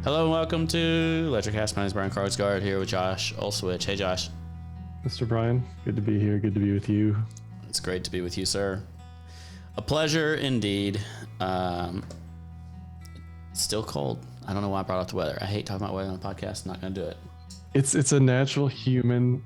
Hello and welcome to LedgerCast. My name is Brian Cardsguard here with Josh Olswich. Hey, Josh. Mr. Brian, good to be here. Good to be with you. It's great to be with you, sir. A pleasure indeed. It's still cold. I don't know why I brought up the weather. I hate talking about weather on a podcast. I'm not going to do it. It's a natural human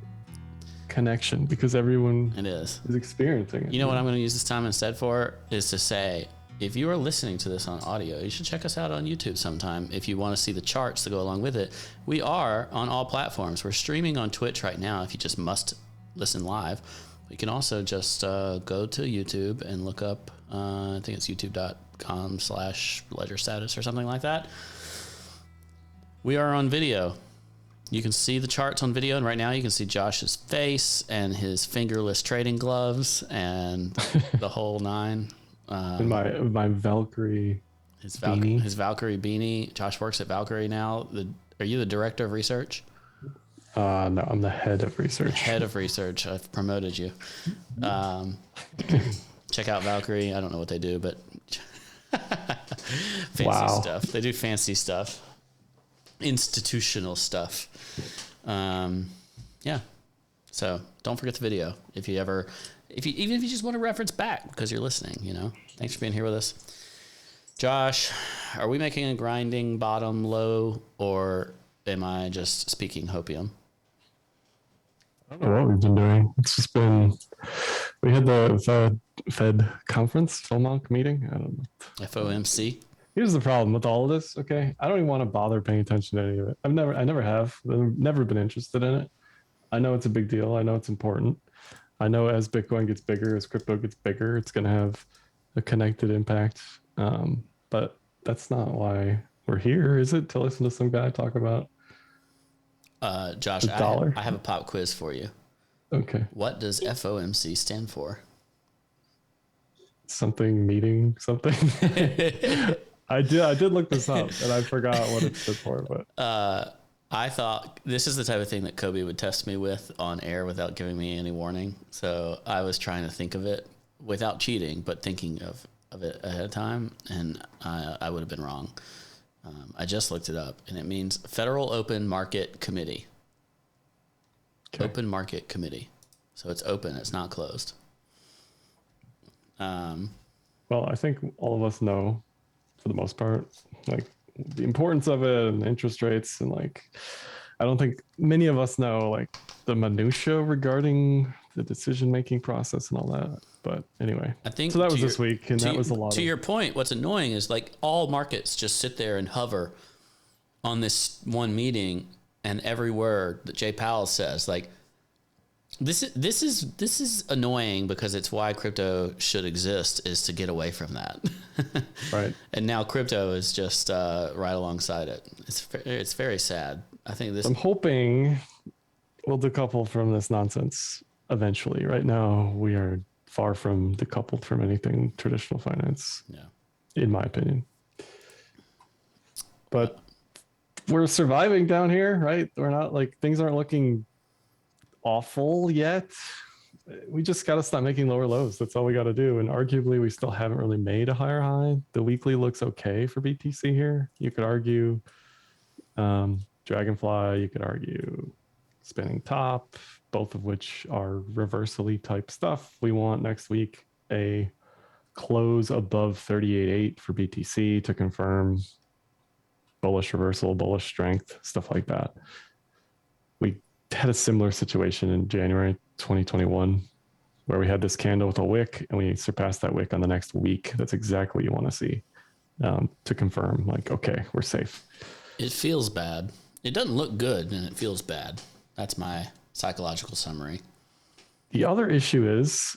connection because everyone is experiencing it. You know what I'm going to use this time instead for is to say, if you are listening to this on audio, you should check us out on YouTube sometime. If you want to see the charts that go along with it, we are on all platforms. We're streaming on Twitch right now if you just must listen live. You can also just go to YouTube and look up, I think it's youtube.com/ledger status or something like that. We are on video. You can see the charts on video, and right now you can see Josh's face and his fingerless trading gloves and the whole nine. And my Valkyrie beanie. His Valkyrie beanie. Josh works at Valkyrie now. Are you the director of research? No, I'm the head of research. Head of research. I've promoted you. Check out Valkyrie. I don't know what they do, but fancy stuff. They do fancy stuff. Institutional stuff. Yeah. So don't forget the video even if you just want to reference back because you're listening, Thanks for being here with us. Josh, are we making a grinding bottom low, or am I just speaking hopium? I don't know what we've been doing. It's just been, we had the Fed conference, FOMC meeting. I don't know. FOMC. Here's the problem with all of this. Okay. I don't even want to bother paying attention to any of it. I never have. I've never been interested in it. I know it's a big deal. I know it's important. I know as Bitcoin gets bigger, as crypto gets bigger, it's going to have a connected impact. But that's not why we're here, is it? To listen to some guy talk about Josh, I have a pop quiz for you. Okay. What does FOMC stand for? Something. I did look this up and I forgot what it stood for, but I thought this is the type of thing that Kobe would test me with on air without giving me any warning. So I was trying to think of it without cheating, but thinking of it ahead of time, and I would have been wrong. I just looked it up, and it means Federal Open Market Committee. Okay. Open Market Committee. So it's open. It's not closed. Well, I think all of us know, for the most part, like the importance of it and interest rates, and I don't think many of us know the minutia regarding the decision-making process and all that. But anyway, I think so that was this week, and that was a lot. To your point, what's annoying is all markets just sit there and hover on this one meeting, and every word that Jay Powell says, this is annoying because it's why crypto should exist, is to get away from that. Right. And now crypto is just right alongside it. It's very sad. I think this. I'm hoping we'll decouple from this nonsense eventually. Right now, we are far from decoupled from anything traditional finance. Yeah. In my opinion. But we're surviving down here, right? We're not things aren't looking awful yet. We just got to stop making lower lows. That's all we got to do. And arguably, we still haven't really made a higher high. The weekly looks okay for BTC here. You could argue Dragonfly. You could argue Spinning Top, both of which are reversally type stuff. We want next week a close above 38.8 for BTC to confirm bullish reversal, bullish strength, stuff like that. We had a similar situation in January 2021 where we had this candle with a wick and we surpassed that wick on the next week. That's exactly what you want to see to confirm okay, we're safe. It feels bad. It doesn't look good and it feels bad. That's my psychological summary. The other issue is,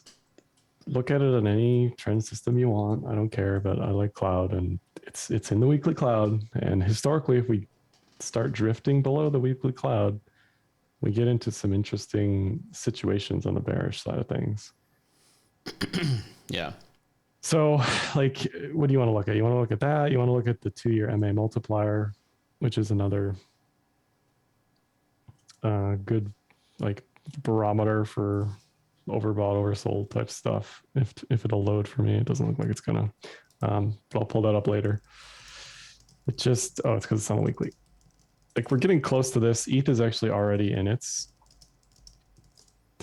look at it on any trend system you want. I don't care, but I like cloud, and it's in the weekly cloud. And historically, if we start drifting below the weekly cloud, we get into some interesting situations on the bearish side of things. Yeah. So, what do you want to look at? You want to look at that? You want to look at the 2-year MA multiplier, which is another good barometer for overbought, oversold type stuff. If it'll load for me, it doesn't look like it's gonna. But I'll pull that up later. It just it's because it's on a weekly. Like we're getting close to this. ETH is actually already in its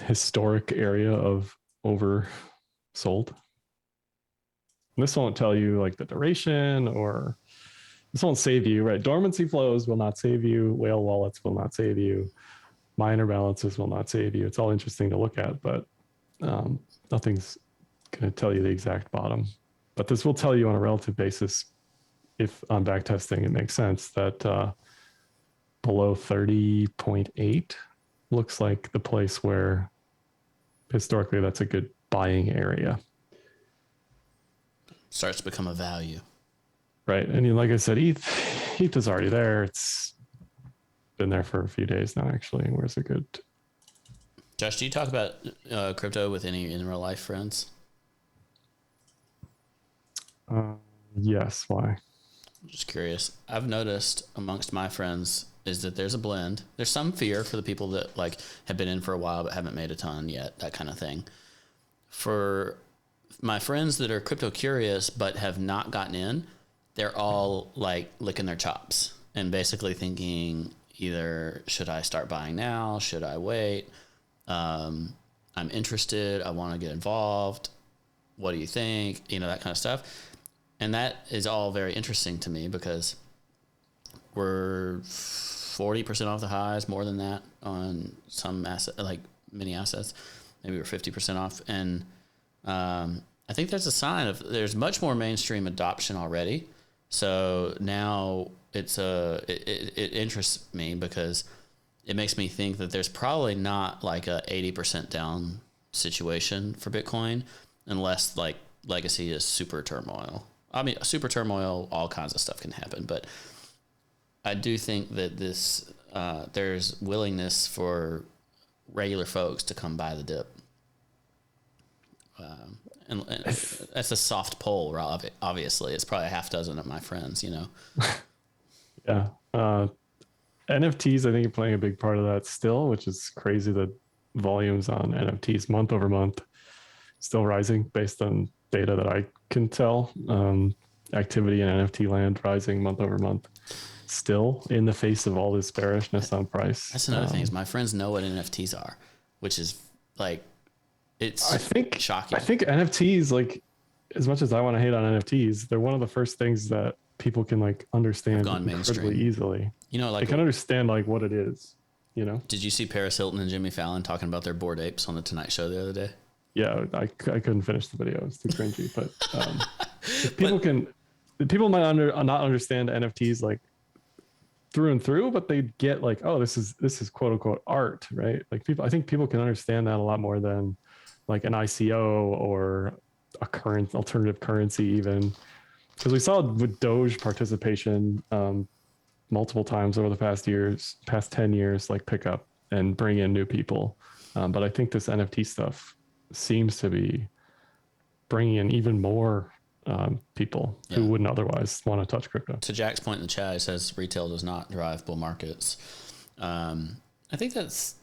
historic area of oversold. And this won't tell you like the duration, or this won't save you, right? Dormancy flows will not save you. Whale wallets will not save you. Miner balances will not save you. It's all interesting to look at, but nothing's going to tell you the exact bottom. But this will tell you on a relative basis, if on back testing it makes sense, that below 30.8 looks like the place where historically that's a good buying area. Starts to become a value. Right. And like I said, ETH is already there. It's been there for a few days now, actually. Where's a good... Josh, do you talk about crypto with any in real life friends? Yes. Why? I'm just curious. I've noticed amongst my friends is that there's a blend. There's some fear for the people that like have been in for a while but haven't made a ton yet, that kind of thing. For my friends that are crypto curious but have not gotten in, they're all like licking their chops and basically thinking either should I start buying now? Should I wait? I'm interested. I want to get involved. What do you think? You know, that kind of stuff. And that is all very interesting to me because we're 40% off the highs, more than that on some asset, like many assets. Maybe we're 50% off. And I think there's a sign of there's much more mainstream adoption already. So now it interests me because it makes me think that there's probably not like a 80% down situation for Bitcoin unless like legacy is super turmoil. I mean, super turmoil, all kinds of stuff can happen, but I do think that this there's willingness for regular folks to come buy the dip. And that's a soft poll, Rob. Obviously, it's probably a half dozen of my friends, you know. Yeah. NFTs, I think, are playing a big part of that still, which is crazy that volumes on NFTs month over month still rising based on data that I can tell. Activity in NFT land rising month over month still in the face of all this bearishness on price. That's another thing is my friends know what NFTs are, which is like, it's shocking. I think NFTs, like, as much as I want to hate on NFTs, they're one of the first things that people can like understand incredibly easily. You know, like they can understand like what it is, you know? Did you see Paris Hilton and Jimmy Fallon talking about their Bored Apes on the Tonight Show the other day? Yeah, I couldn't finish the video. It's too cringy, but people might not understand NFTs like through and through, but they get like, oh, this is quote unquote art, right? Like I think people can understand that a lot more than like an ICO or a current alternative currency even. Because we saw with Doge participation multiple times over the past 10 years, like pick up and bring in new people. But I think this NFT stuff seems to be bringing in even more people who wouldn't otherwise want to touch crypto. To Jack's point in the chat, it says retail does not drive bull markets. I think that's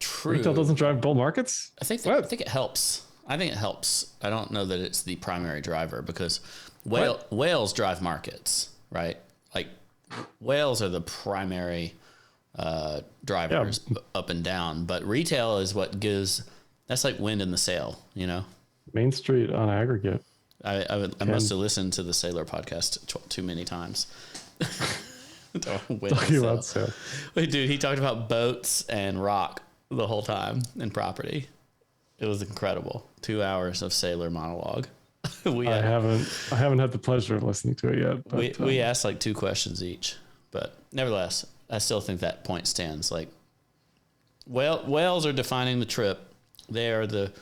true. Retail doesn't drive bull markets? I think it helps. I think it helps. I don't know that it's the primary driver because whales drive markets, right? Like whales are the primary drivers up and down, but retail is what gives. That's like wind in the sail, you know. Main Street on aggregate. I must have listened to the Sailor podcast too many times. Talking about sail. Wait, dude, he talked about boats and rock the whole time and property. It was incredible. 2 hours of Sailor monologue. I haven't had the pleasure of listening to it yet. But, we asked like 2 questions each, but nevertheless, I still think that point stands. Like, whales are defining the trip. They are the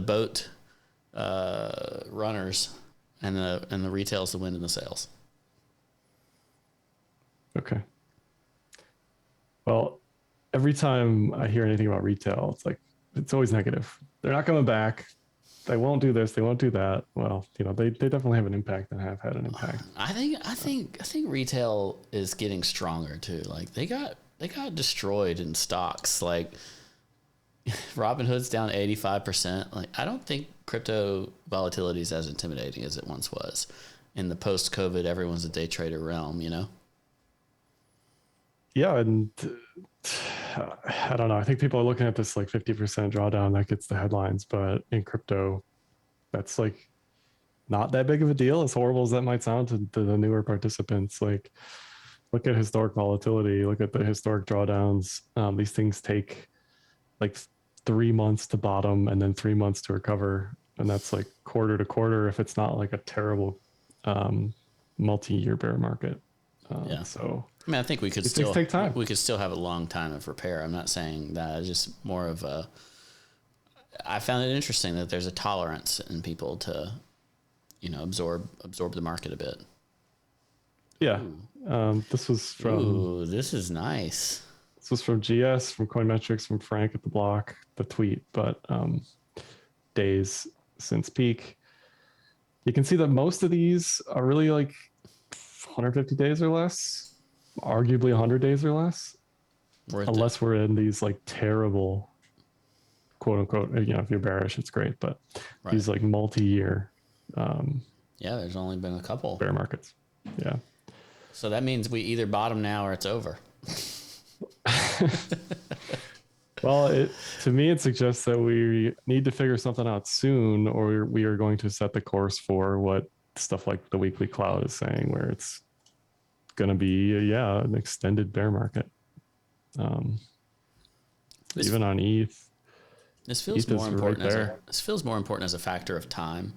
boat runners, and the retail is the wind in the sails. Okay. Well, every time I hear anything about retail, it's always negative. They're not coming back. They won't do this. They won't do that. Well, you know, they definitely have an impact and have had an impact. I think retail is getting stronger too. Like they got destroyed in stocks. Like Robinhood's down 85%. Like I don't think crypto volatility is as intimidating as it once was. in the post-COVID, everyone's a day trader realm, you know? Yeah, and I don't know. I think people are looking at this like 50% drawdown that gets the headlines, but in crypto, that's like not that big of a deal. As horrible as that might sound to the newer participants, like look at historic volatility, look at the historic drawdowns. These things take like 3 months to bottom and then 3 months to recover, and that's like quarter to quarter if it's not like a terrible multi-year bear market. Yeah. So I mean, I think we could these still things take time. we could still have a long time of repair. I'm not saying that. It's just more of a. I found it interesting that there's a tolerance in people to, absorb the market a bit. Yeah. This was from. Ooh, this is nice. This was from GS, from Coinmetrics, from Frank at the block, the tweet, but days since peak. You can see that most of these are really like 150 days or less, arguably 100 days or less, unless we're in these like terrible, quote unquote, if you're bearish, it's great, but these like multi-year. Yeah, there's only been a couple bear markets. Yeah. So that means we either bottom now or it's over. Well, to me, it suggests that we need to figure something out soon, or we are going to set the course for what stuff like the weekly cloud is saying, where it's going to be, an extended bear market. Even on ETH. This feels more important. This feels more important as a factor of time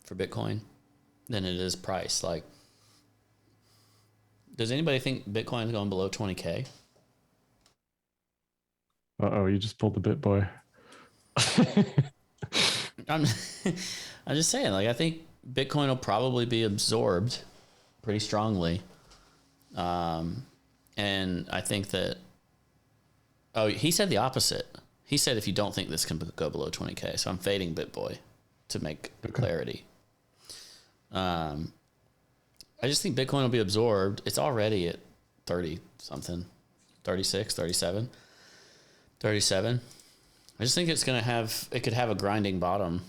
for Bitcoin than it is price. Like, does anybody think Bitcoin is going below 20K? Uh-oh, you just pulled the bit boy. I'm just saying, like, I think Bitcoin will probably be absorbed pretty strongly. And I think that, he said the opposite. He said, if you don't think this can go below 20K, so I'm fading BitBoy to make clarity. I just think Bitcoin will be absorbed. It's already at 30 something, 36, 37. 37. I just think it could have a grinding bottom,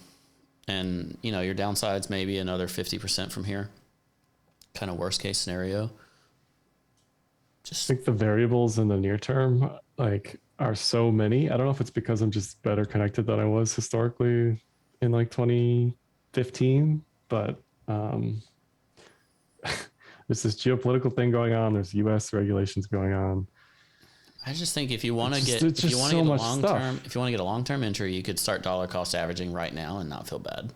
and your downside's maybe another 50% from here. Kind of worst case scenario. I think the variables in the near term are so many. I don't know if it's because I'm just better connected than I was historically in like 2015, but there's this geopolitical thing going on. There's U.S. regulations going on. I just think if you want to get a long-term entry, you could start dollar cost averaging right now and not feel bad.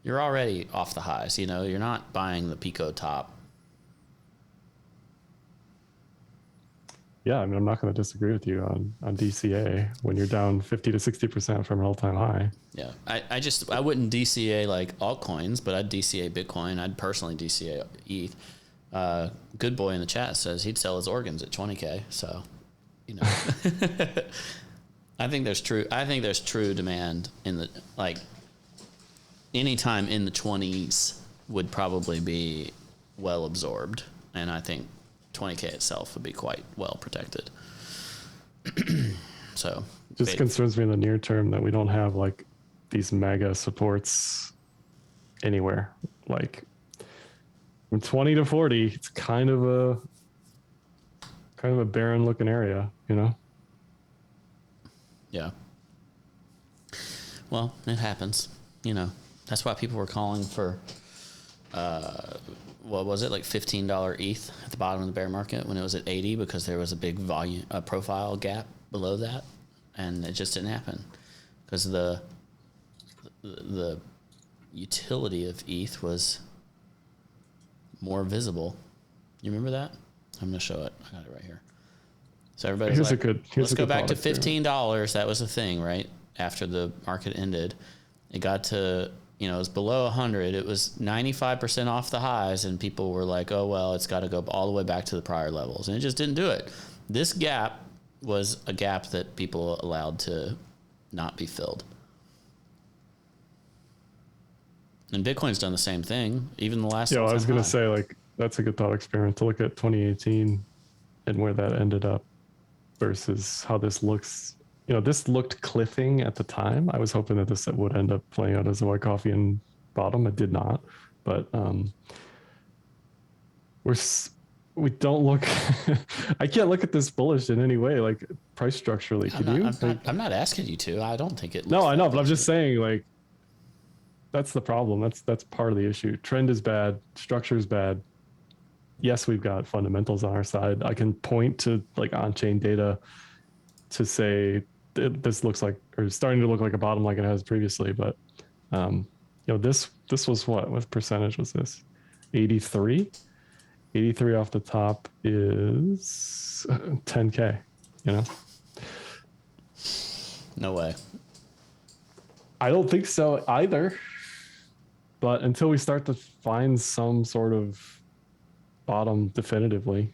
You're already off the highs, you're not buying the Pico top. Yeah, I mean, I'm not going to disagree with you on DCA when you're down 50 to 60% from an all-time high. Yeah, I wouldn't DCA like altcoins, but I'd DCA Bitcoin. I'd personally DCA ETH. Good boy in the chat says he'd sell his organs at 20K. So, I think there's true demand in the anytime in the 20s would probably be well absorbed, and I think 20K itself would be quite well protected. So just concerns me in the near term that we don't have like these mega supports anywhere. Like from 20 to 40, it's kind of a barren looking area, Yeah. Well, it happens. That's why people were calling for what was it, like $15 ETH at the bottom of the bear market when it was at 80, because there was a big volume profile gap below that, and it just didn't happen because the utility of ETH was more visible. You remember that? I'm gonna show it. I got it right here. So everybody's let's go back to $15. That was the thing, right? After the market ended, it got to, it was below 100. It was 95% off the highs, and people were like, oh, well, it's got to go all the way back to the prior levels. And it just didn't do it. This gap was a gap that people allowed to not be filled. And Bitcoin's done the same thing, even the last. Yeah, I was going to say, that's a good thought experiment to look at 2018 and where that ended up versus how this looks. This looked cliffing at the time. I was hoping that this would end up playing out as a white coffee and bottom. It did not. But we're we don't look. I can't look at this bullish in any way, like price structurally. Can you? I'm not asking you to. I don't think it. No, I know, but I'm just saying, like, that's the problem. That's part of the issue. Trend is bad. Structure is bad. Yes, we've got fundamentals on our side. I can point to like on-chain data to say this looks like, or starting to look like a bottom like it has previously. But this was what percentage was this? 83. 83 off the top is 10K. No way. I don't think so either. But until we start to find some sort of bottom definitively,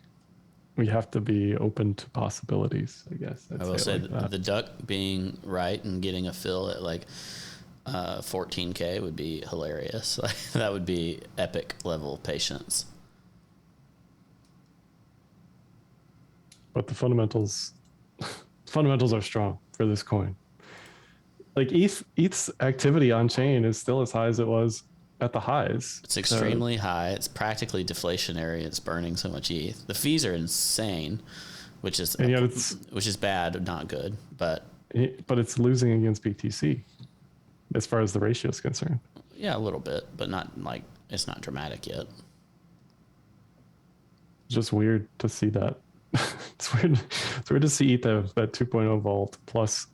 we have to be open to possibilities, I guess. I will say the duck being right and getting a fill at like 14K would be hilarious. Like, that would be epic level patience. But the fundamentals are strong for this coin. Like ETH's activity on chain is still as high as it was at the highs. It's extremely high. It's practically deflationary. It's burning so much ETH. The fees are insane, which is bad, not good. But it's losing against BTC as far as the ratio is concerned. Yeah, a little bit, but not like it's not dramatic yet. It's just weird to see that. It's weird to see ETH have that 2.0 volt plus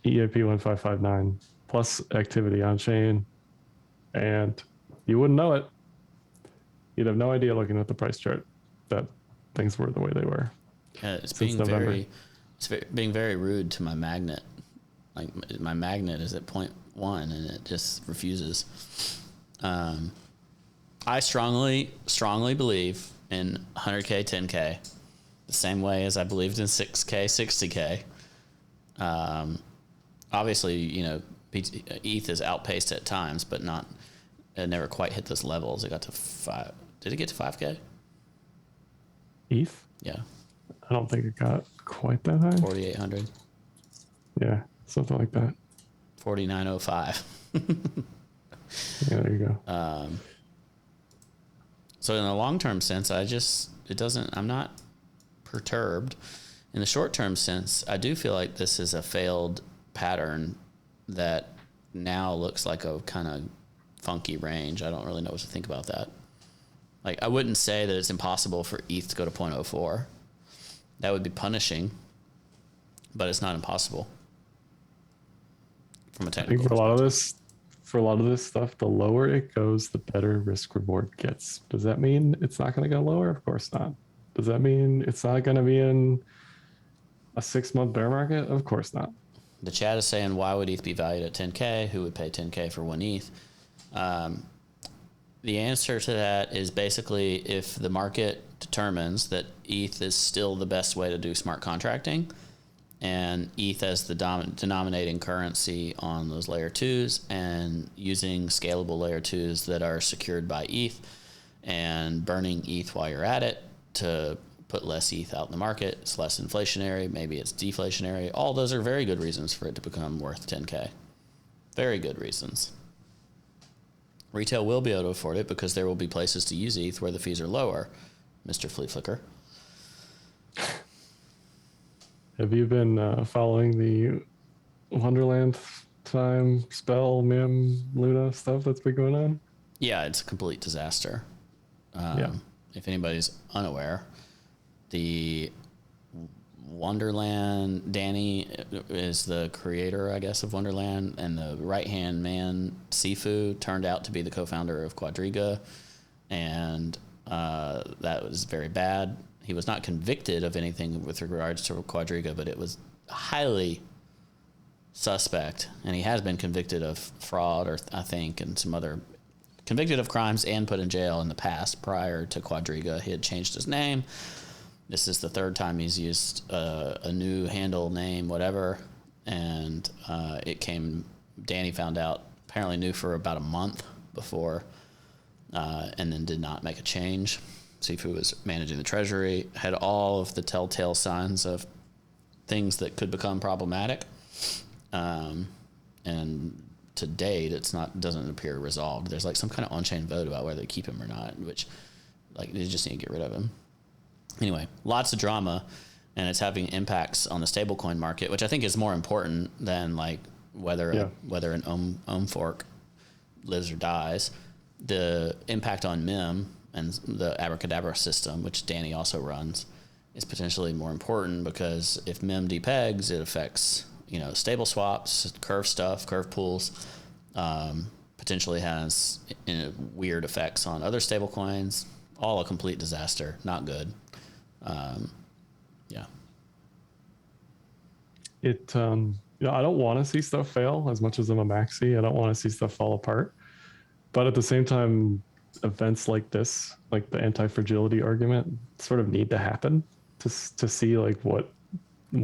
EIP 1559 plus activity on chain, and you wouldn't know it. You'd have no idea looking at the price chart that things were the way they were. Yeah, it's being very rude to my magnet. Like, my magnet is at 0.1 and it just refuses. I strongly believe in 100K, 10K, the same way as I believed in 6K, 60K. Obviously, ETH is outpaced at times, but it never quite hit those levels. It got to 5. Did it get to 5K? ETH? Yeah. I don't think it got quite that high. 4,800. Yeah, something like that. 4,905. Yeah, there you go. So in the long-term sense, I'm not perturbed. In the short-term sense, I do feel like this is a failed pattern that now looks like a kind of funky range. I don't really know what to think about that. Like, I wouldn't say that it's impossible for ETH to go to 0.04. That would be punishing, but it's not impossible from a technical perspective. For a lot of this stuff, the lower it goes, the better risk reward gets. Does that mean it's not going to go lower? Of course not. Does that mean it's not going to be in a 6-month bear market? Of course not. The chat is saying, why would ETH be valued at 10K? Who would pay 10K for 1 ETH? The answer to that is basically if the market determines that ETH is still the best way to do smart contracting, and ETH as the denominating currency on those layer 2s, and using scalable layer 2s that are secured by ETH, and burning ETH while you're at it to put less ETH out in the market. It's less inflationary. Maybe it's deflationary. All those are very good reasons for it to become worth 10K. Very good reasons. Retail will be able to afford it because there will be places to use ETH where the fees are lower, Mr. Flea Flicker. Have you been following the Wonderland time, Spell, Mim, Luna stuff that's been going on? Yeah, it's a complete disaster. Yeah. If anybody's unaware, the Wonderland, Danny is the creator, I guess, of Wonderland, and the right-hand man, Sifu, turned out to be the co-founder of Quadriga, and that was very bad. He was not convicted of anything with regards to Quadriga, but it was highly suspect, and he has been convicted of fraud, or I think, and some other convicted of crimes and put in jail in the past. Prior to Quadriga, he had changed his name. This is the third time he's used a new handle, name, whatever, and Danny found out, apparently knew for about a month before, and then did not make a change. Sifu was managing the treasury, had all of the telltale signs of things that could become problematic, and to date, doesn't appear resolved. There's like some kind of on-chain vote about whether to keep him or not, which Like they just need to get rid of him. Anyway, lots of drama, and it's having impacts on the stablecoin market, which I think is more important than like whether an ohm fork lives or dies. The impact on MIM and the Abracadabra system, which Danny also runs, is potentially more important because if MIM depegs, it affects stable swaps, curve pools, potentially has weird effects on other stable coins. All a complete disaster. Not good. Yeah. I don't want to see stuff fail as much as I'm a maxi. I don't want to see stuff fall apart. But at the same time, events like this, like the anti-fragility argument, sort of need to happen to see like what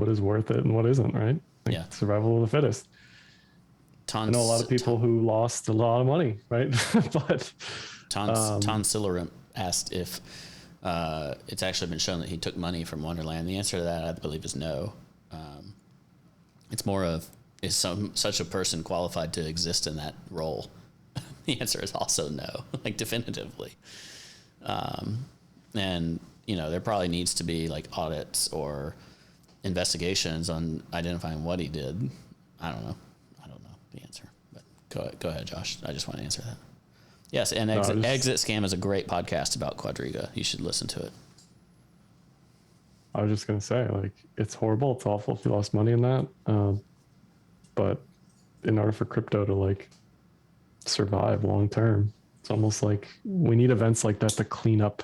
is worth it and what isn't, right? Like Yeah. Survival of the fittest. I know a lot of people who lost a lot of money, right? But Ton Sillerup asked if it's actually been shown that he took money from Wonderland. The answer to that, I believe, is no. It's more of, is such a person qualified to exist in that role? The answer is also no, like definitively. And there probably needs to be like audits or investigations on identifying what he did. I don't know the answer, but go ahead, Josh. I just want to answer that. Yes, and Exit Scam is a great podcast about Quadriga. You should listen to it. I was just going to say, like, it's horrible. It's awful if you lost money in that. But in order for crypto to like survive long term, it's almost like we need events like that to clean up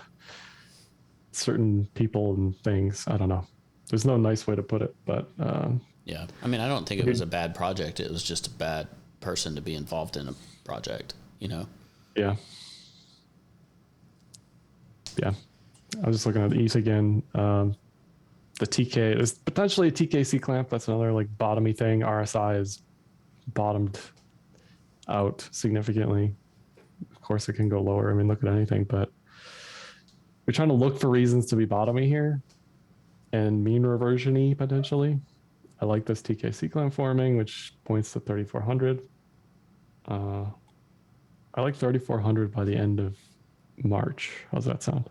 certain people and things. I don't know. There's no nice way to put it, but yeah. I mean, I don't think it was a bad project. It was just a bad person to be involved in a project, Yeah. Yeah. I was just looking at the ETH again. The TK is potentially a TKC clamp. That's another like bottomy thing. RSI is bottomed out significantly. Of course, it can go lower. I mean, look at anything, but we're trying to look for reasons to be bottomy here and mean reversion-y potentially. I like this TKC clamp forming, which points to 3,400. I like 3,400 by the end of March. How's that sound?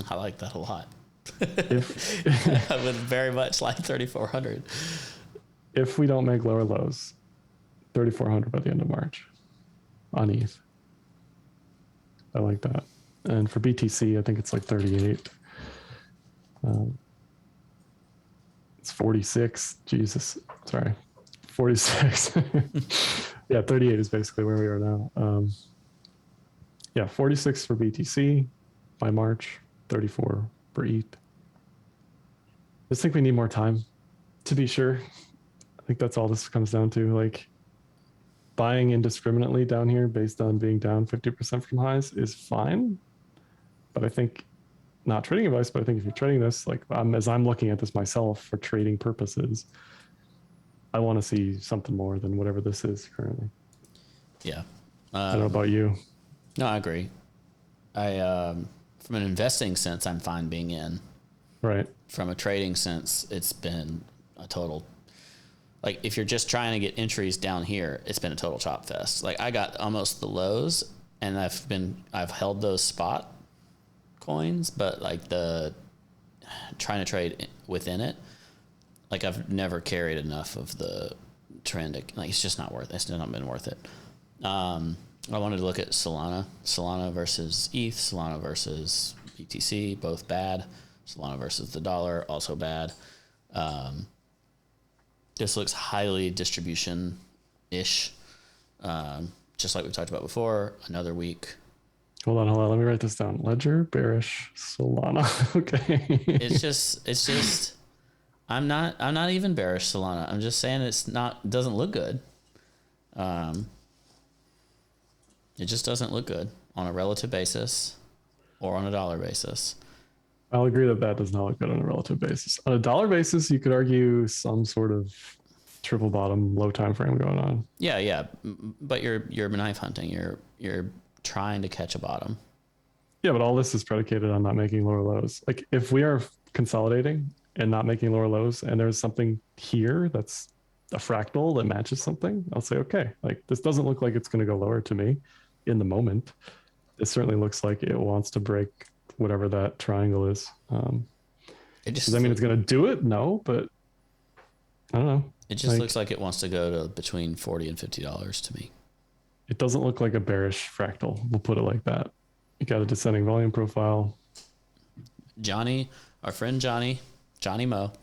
I like that a lot. I would very much like 3,400. If we don't make lower lows, 3,400 by the end of March on ETH. I like that. And for BTC, I think it's like 38. It's 46. Jesus. Sorry. 46. Yeah, 38 is basically where we are now. Yeah, 46 for BTC by March, 34 for ETH. I just think we need more time to be sure. I think that's all this comes down to. Like, buying indiscriminately down here based on being down 50% from highs is fine. But I think, not trading advice, but I think if you're trading this, like as I'm looking at this myself for trading purposes, I want to see something more than whatever this is currently. Yeah. I don't know about you. No, I agree. From an investing sense, I'm fine being in. Right. From a trading sense, it's been a total, like if you're just trying to get entries down here, it's been a total chop fest. Like I got almost the lows and I've held those spot coins, but like the trying to trade within it, like I've never carried enough of the trend. Like it's just not worth it. It's not been worth it. I wanted to look at Solana versus ETH, Solana versus BTC, both bad. Solana versus the dollar, also bad. This looks highly distribution-ish, just like we talked about before. Another week. Hold on. Let me write this down. Ledger, bearish, Solana. Okay. It's just. I'm not even bearish Solana. I'm just saying it doesn't look good. It just doesn't look good on a relative basis or on a dollar basis. I'll agree that does not look good on a relative basis. On a dollar basis, you could argue some sort of triple bottom, low time frame going on. Yeah, but you're knife hunting. You're trying to catch a bottom. Yeah, but all this is predicated on not making lower lows. Like if we are consolidating and not making lower lows, and there's something here that's a fractal that matches something, I'll say, okay, like this doesn't look like it's going to go lower to me in the moment. It certainly looks like it wants to break whatever that triangle is. It just Does that mean it's going to do it? No, but I don't know. it just looks like it wants to go to between $40 and $50 to me. It doesn't look like a bearish fractal. We'll put it like that. You got a descending volume profile. Johnny, our friend Johnny Mo,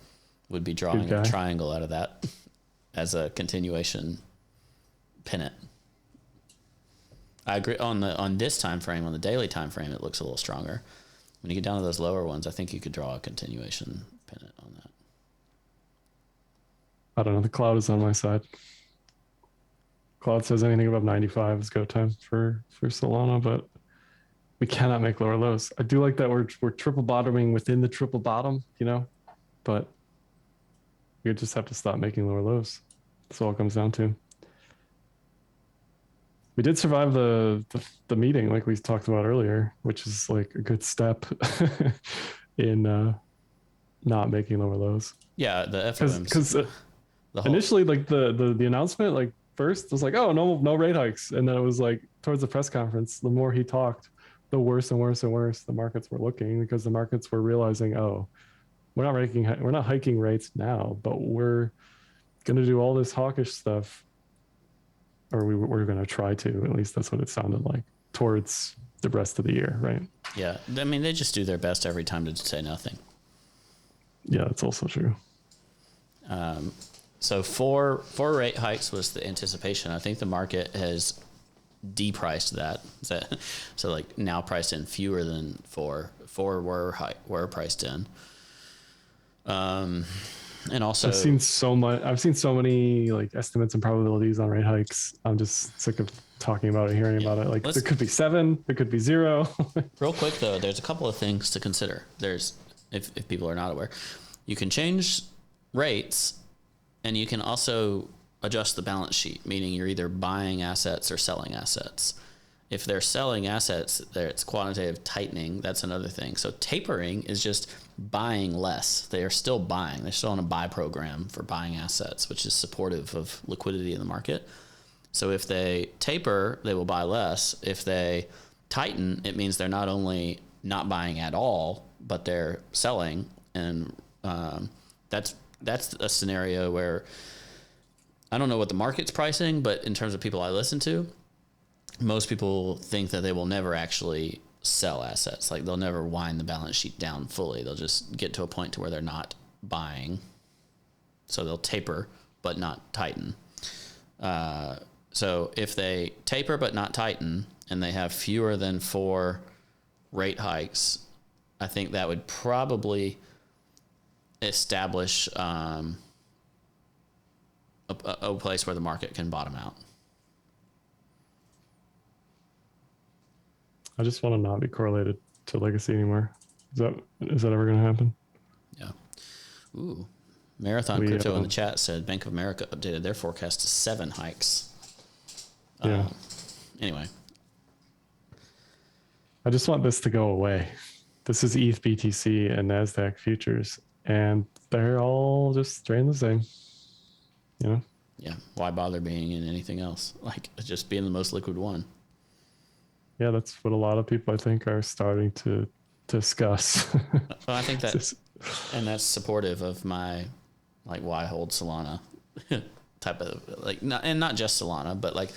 would be drawing a triangle out of that as a continuation pennant. I agree on this time frame, on the daily time frame, it looks a little stronger. When you get down to those lower ones, I think you could draw a continuation pennant on that. I don't know. The cloud is on my side. Cloud says anything above 95 is go time for Solana, but we cannot make lower lows. I do like that we're triple bottoming within the triple bottom, but you just have to stop making lower lows. That's all it comes down to. We did survive the meeting, like we talked about earlier, which is like a good step in not making lower lows. Yeah, the FOMs. Because initially, like the announcement, like first was like, oh, no rate hikes, and then it was like towards the press conference, the more he talked, the worse and worse and worse the markets were looking, because the markets were realizing, oh, we're not hiking rates now, but we're going to do all this hawkish stuff, or we're going to try to. At least that's what it sounded like towards the rest of the year, right? Yeah, I mean, they just do their best every time to say nothing. Yeah, that's also true. So four rate hikes was the anticipation. I think the market has depriced that. So like now priced in fewer than four. Four were priced in. And also I've seen so many like estimates and probabilities on rate hikes. I'm just sick of talking about it, hearing about it. Like there could be 7, there could be 0. Real quick though, there's a couple of things to consider. There's, if people are not aware, you can change rates and you can also adjust the balance sheet, meaning you're either buying assets or selling assets. If they're selling assets, it's quantitative tightening. That's another thing. So tapering is just buying less. They are still buying. They're still on a buy program for buying assets, which is supportive of liquidity in the market. So if they taper, they will buy less. If they tighten, it means they're not only not buying at all, but they're selling. And that's a scenario where I don't know what the market's pricing, but in terms of people I listen to, most people think that they will never actually sell assets. Like they'll never wind the balance sheet down fully. They'll just get to a point to where they're not buying. So they'll taper, but not tighten. So if they taper, but not tighten, and they have fewer than 4 rate hikes, I think that would probably establish a place where the market can bottom out. I just want to not be correlated to legacy anymore. Is that ever going to happen? Yeah. Ooh. Marathon Crypto in the chat said Bank of America updated their forecast to 7 hikes. Yeah. Anyway. I just want this to go away. This is ETH BTC and NASDAQ futures, and they're all just trading the same. Yeah. Why bother being in anything else? Like just being the most liquid one. Yeah, that's what a lot of people I think are starting to discuss. Well, I think and that's supportive of my like why hold Solana type of like not just Solana, but like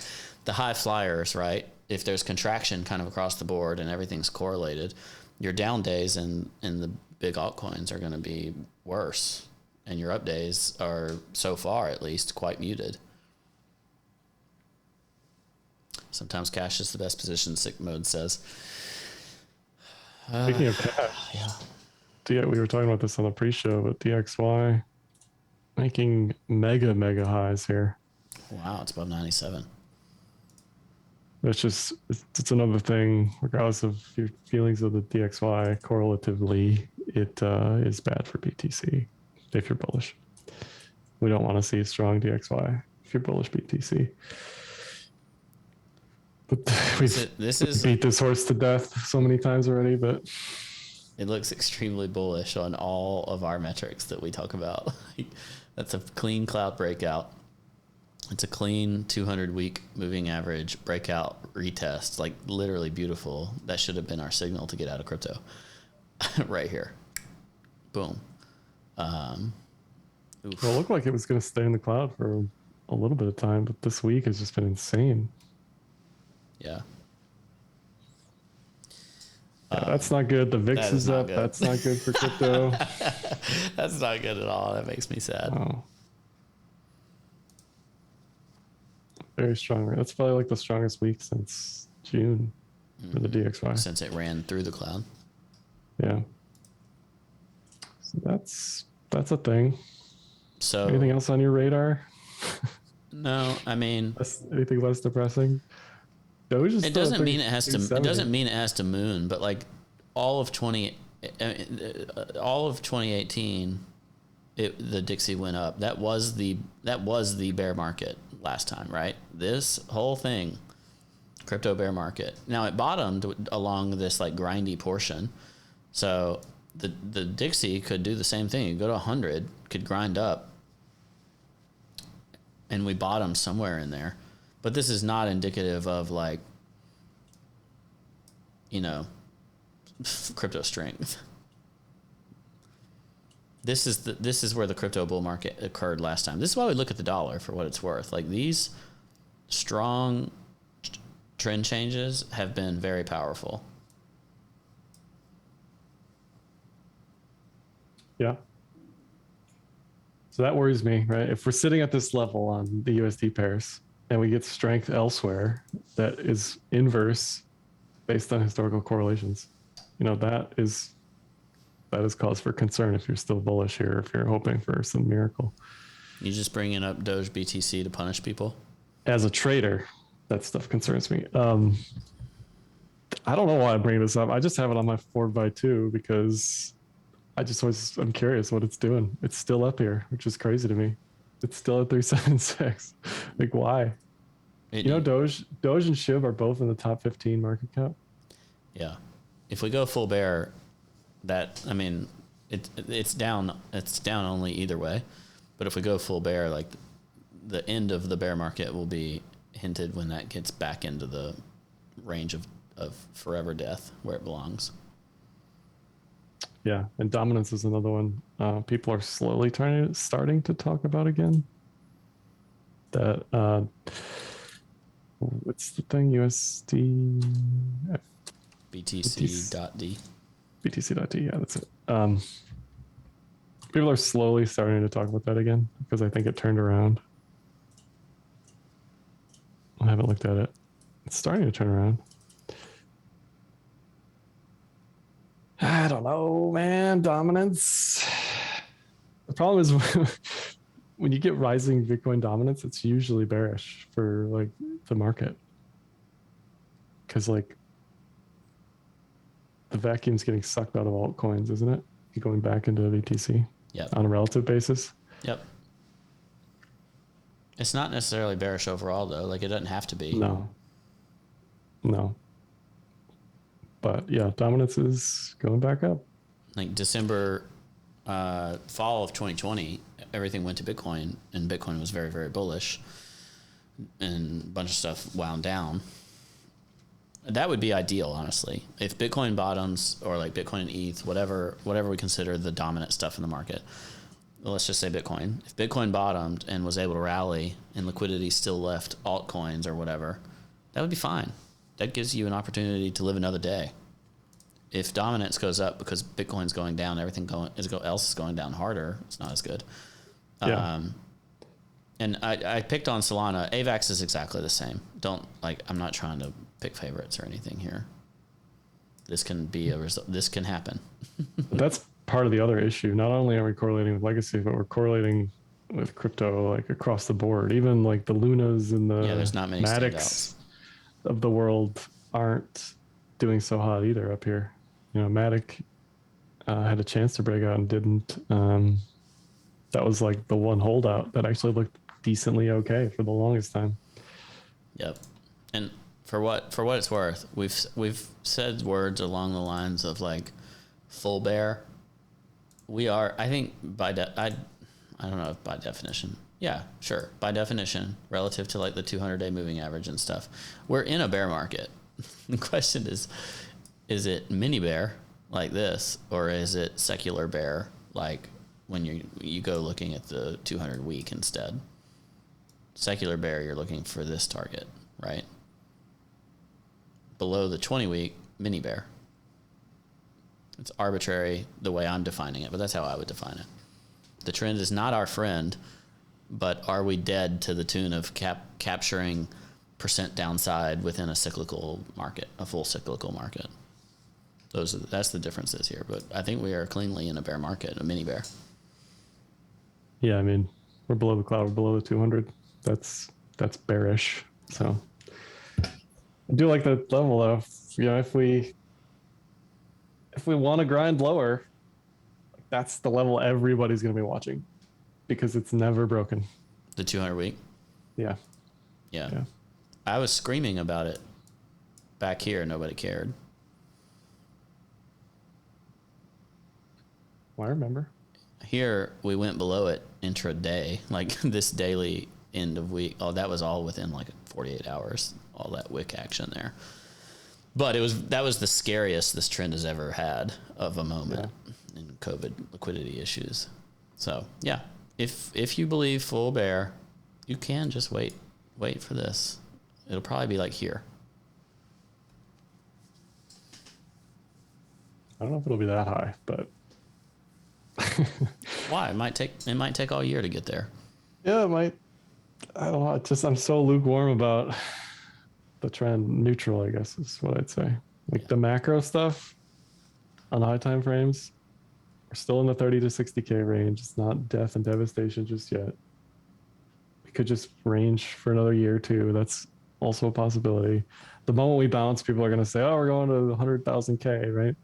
the high flyers, right? If there's contraction kind of across the board and everything's correlated, your down days in the big altcoins are going to be worse, and your up days are so far at least quite muted. Sometimes cash is the best position, Sick Mode says. Speaking of cash, yeah. We were talking about this on the pre-show, but DXY making mega highs here. Wow, it's above 97. It's another thing, regardless of your feelings of the DXY, correlatively, it is bad for BTC if you're bullish. We don't want to see a strong DXY if you're bullish BTC. But we've beat this horse to death so many times already, but it looks extremely bullish on all of our metrics that we talk about. That's a clean cloud breakout. It's a clean 200 week moving average breakout retest, like literally beautiful. That should have been our signal to get out of crypto. Right here. Boom. Well, it looked like it was going to stay in the cloud for a little bit of time, but this week has just been insane. Yeah. Yeah, that's not good. The VIX is up. Good. That's not good for crypto. That's not good at all. That makes me sad. Oh. Very strong. That's probably like the strongest week since June for the DXY. Since it ran through the cloud. Yeah. So that's a thing. So anything else on your radar? No, I mean anything less depressing? Doge is it doesn't mean it has to. It doesn't mean it has to moon, but like all of 2018, the Dixie went up. That was the bear market last time, right? This whole thing, crypto bear market. Now it bottomed along this like grindy portion, so the Dixie could do the same thing. You go to 100, could grind up, and we bottomed somewhere in there. But this is not indicative of like, crypto strength. This is where the crypto bull market occurred last time. This is why we look at the dollar for what it's worth. Like these strong trend changes have been very powerful. Yeah. So that worries me, right? If we're sitting at this level on the USD pairs and we get strength elsewhere that is inverse based on historical correlations, that is cause for concern if you're still bullish here, if you're hoping for some miracle. You just bringing up Doge BTC to punish people? As a trader, that stuff concerns me. I don't know why I'm bringing this up. I just have it on my 4x2 because I'm curious what it's doing. It's still up here, which is crazy to me. It's still at 376. Like, why? Doge and SHIB are both in the top 15 market cap. Yeah. If we go full bear, it's down only either way. But if we go full bear, like the end of the bear market will be hinted when that gets back into the range of forever death where it belongs. Yeah, and dominance is another one. People are slowly starting to talk about again. That what's the thing? USD BTC.D. BTC.D. Yeah, that's it. People are slowly starting to talk about that again because I think it turned around. I haven't looked at it. It's starting to turn around. I don't know, man. Dominance. The problem is when you get rising Bitcoin dominance, it's usually bearish for like the market. Because like the vacuum's getting sucked out of altcoins, isn't it? You're going back into BTC. Yep. On a relative basis. Yep. It's not necessarily bearish overall though. Like it doesn't have to be. No. But yeah, dominance is going back up. Like December, fall of 2020, everything went to Bitcoin, and Bitcoin was very, very bullish, and a bunch of stuff wound down. That would be ideal, honestly. If Bitcoin bottoms, or like Bitcoin and ETH, whatever we consider the dominant stuff in the market. Well, let's just say Bitcoin. If Bitcoin bottomed and was able to rally, and liquidity still left altcoins or whatever, that would be fine. That gives you an opportunity to live another day. If dominance goes up because Bitcoin's going down, everything else is going down harder. It's not as good. Yeah. And I picked on Solana. AVAX is exactly the same. I'm not trying to pick favorites or anything here. This can be a result. This can happen. That's part of the other issue. Not only are we correlating with legacy, but we're correlating with crypto like across the board. Even like the Lunas and the there's not many Matics of the world aren't doing so hot either up here. Matic had a chance to break out and didn't. That was like the one holdout that actually looked decently okay for the longest time. Yep. And for what it's worth, we've said words along the lines of like full bear. We are, I think I don't know if by definition, Yeah, sure. By definition, relative to like the 200-day moving average and stuff, we're in a bear market. The question is it mini bear like this, or is it secular bear like when you go looking at the 200 week instead? Secular bear, you're looking for this target, right? Below the 20 week, mini bear. It's arbitrary the way I'm defining it, but that's how I would define it. The trend is not our friend, but are we dead to the tune of capturing percent downside within a cyclical market, a full cyclical market? That's the differences here. But I think we are cleanly in a bear market, a mini bear. Yeah, I mean, we're below the cloud, we're below the 200. That's bearish. So I do like that level though. You know, if we want to grind lower, that's the level everybody's going to be watching because it's never broken. The 200 week. Yeah. I was screaming about it back here. Nobody cared. Well, I remember. Here we went below it intraday, like this daily end of week. Oh, that was all within like 48 hours. All that wick action there. But that was the scariest this trend has ever had of a moment in COVID liquidity issues. So yeah, if you believe full bear, you can just wait for this. It'll probably be like here. I don't know if it'll be that high, but Why? It might take all year to get there. yeah, it might. I don't know. I'm so lukewarm about the trend. Neutral, I guess, is what I'd say. Like the macro stuff on high time frames, we're still in the 30 to 60K range. It's not death and devastation just yet. We could just range for another year or two. That's also a possibility. The moment we bounce, people are going to say, oh, we're going to 100,000K, right?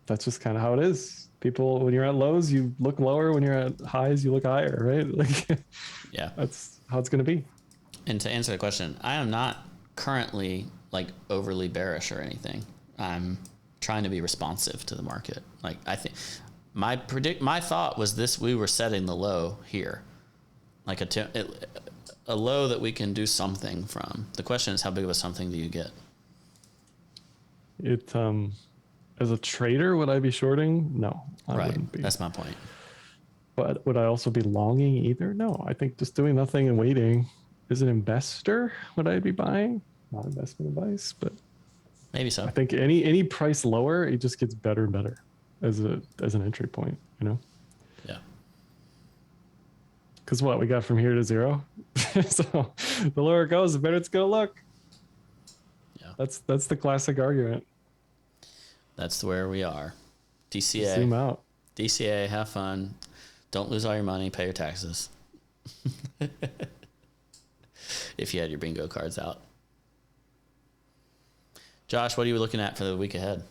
That's just kind of how it is. People, when you're at lows, you look lower. When you're at highs, you look higher, right? Like, yeah, that's how it's going to be. And to answer the question, I am not currently like overly bearish or anything. I'm trying to be responsive to the market. Like I think my thought was this: we were setting the low here, like a low that we can do something from. The question is, how big of a something do you get? It as a trader, would I be shorting? No, I wouldn't be. That's my point. But would I also be longing either? No, I think just doing nothing and waiting. As an investor, would I be buying? Not investment advice, but maybe so. I think any price lower, it just gets better and better as an entry point, you know? Yeah. Because what we got from here to zero. So the lower it goes, the better it's gonna look. Yeah. That's the classic argument. That's where we are. DCA. Zoom out. DCA, have fun. Don't lose all your money, pay your taxes. If you had your bingo cards out. Josh, what are you looking at for the week ahead?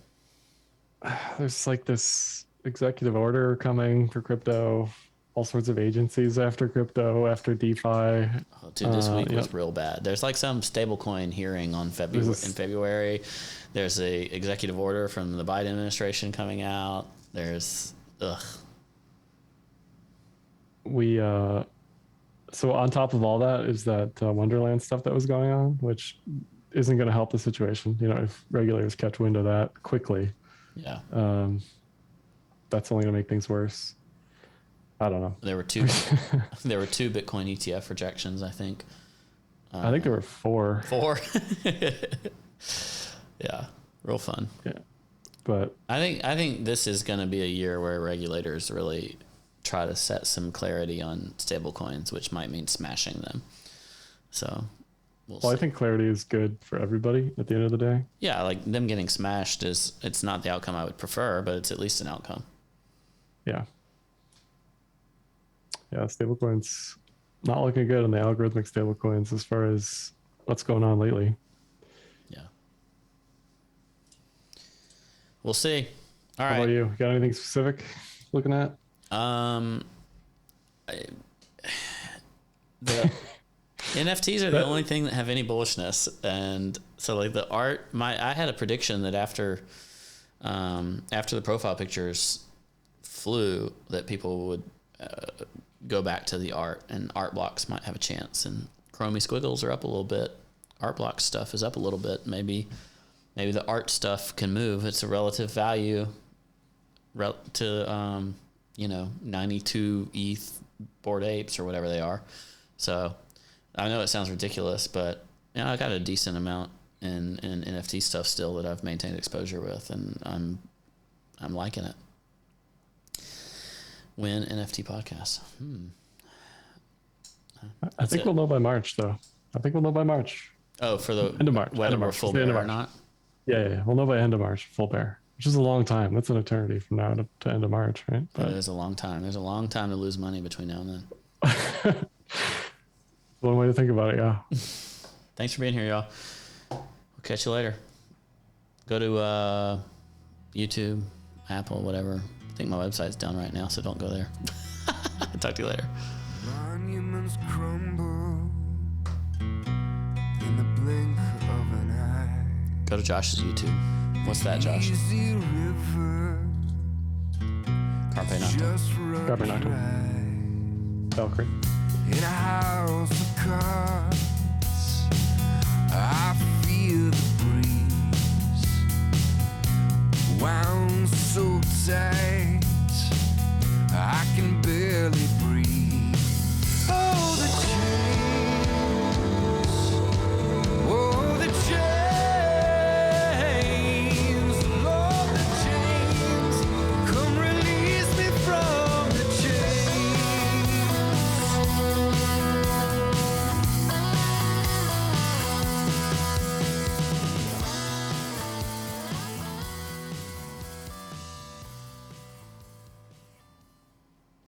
There's like this executive order coming for crypto, all sorts of agencies after crypto, after DeFi. Oh, dude, this week was real bad. There's like some stablecoin hearing on in February. There's a executive order from the Biden administration coming out. There's So on top of all that is that Wonderland stuff that was going on, which isn't going to help the situation. You know, if regulators catch wind of that quickly, that's only going to make things worse. I don't know. There were two Bitcoin ETF rejections, I think. I think there were four. Yeah, real fun. Yeah, but I think this is going to be a year where regulators really try to set some clarity on stablecoins, which might mean smashing them. So, we'll see. I think clarity is good for everybody at the end of the day. Yeah, like them getting smashed it's not the outcome I would prefer, but it's at least an outcome. Yeah. Yeah, stablecoins not looking good on the algorithmic stablecoins as far as what's going on lately. Yeah. We'll see. All right. How about you? Got anything specific looking at? The NFTs are the only thing that have any bullishness, and so like the art. I had a prediction that after the profile pictures flew, that people would go back to the art, and art blocks might have a chance. And Chromie Squiggles are up a little bit. Art block stuff is up a little bit. Maybe the art stuff can move. It's a relative value to 92 ETH Bored Apes or whatever they are. So I know it sounds ridiculous, but I got a decent amount in NFT stuff still that I've maintained exposure with, and I'm liking it. Win NFT podcast. I think we'll know by March, though. I think we'll know by March. Oh, for the end of March. Whether we're full bear or not? Yeah. We'll know by end of March, full bear, which is a long time. That's an eternity from now to end of March, right? But it is a long time. There's a long time to lose money between now and then. One way to think about it, yeah. Thanks for being here, y'all. We'll catch you later. Go to YouTube, Apple, whatever. I think my website's down right now, so don't go there. Talk to you later. Monuments crumble in the blink of an eye. Go to Josh's YouTube. What's that, Josh? Easy river Carpe Noctem. just Carpe runs Noctem. Valkyrie. dry. In a house of cards, I feel the breeze wound so tight I can barely breathe.